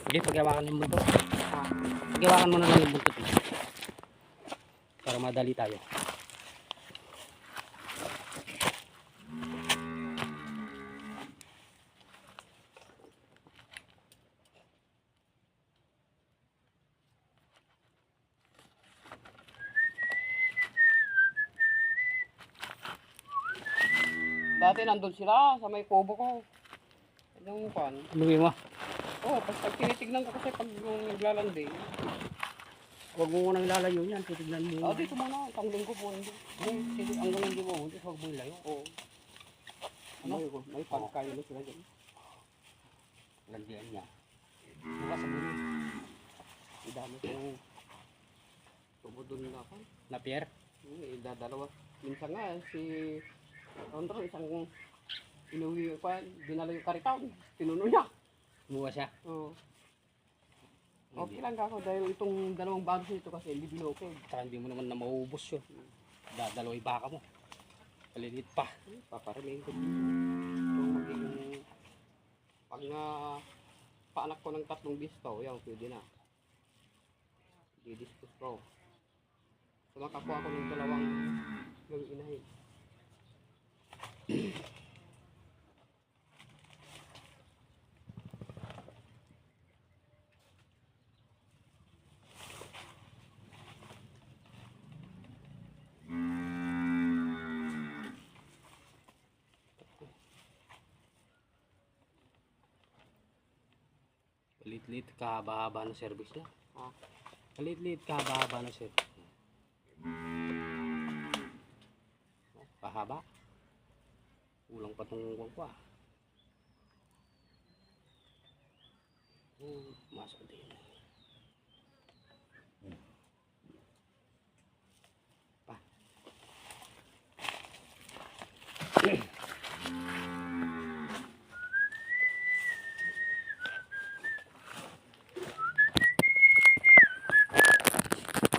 Sige, paghawakan ng buntot. Paghawakan mo na lang yung buntot mo. Para madali tayo. Dati nandun sila sa may kubo ko. Yung pan. Luwi mo. Oh, pag tinitignan ko kasi pag yung naglalandi. Huwag mo munang lalayo yan. Titignan mo. Dito muna. Tangling ko po. Hindi. Hanggang hindi mo. Hindi, huwag mo ilayo. Oo. Ano? May pagkain na sila dyan. Landian niya. Bukas sa bulo. Idami kong tubo dun na pan. Na Pierre. Dalawa. Minsan nga si Rondro isang inuwi pa, dinala yung karitaw. Tinuno niya. Bukas siya. Oo. Okay lang ako dahil itong dalawang bags nito kasi hindi binokod. Saka hindi mo naman na maubos yun. Dadalaw yung baka mo. Palinit pa. Paparamihin ko dito. Kung magiging pag nga paanak ko ng 3 bisto, yan pwede na. Di-discuss ko. Sumakakuha ko ng 2 yung inahin. Palit-lit kahaba-haba ng service niya. Ah, Palit-lit kahaba-haba ng service niya. Pahaba. Kulang pa itong kuwang ko ah. Masok din. Pa.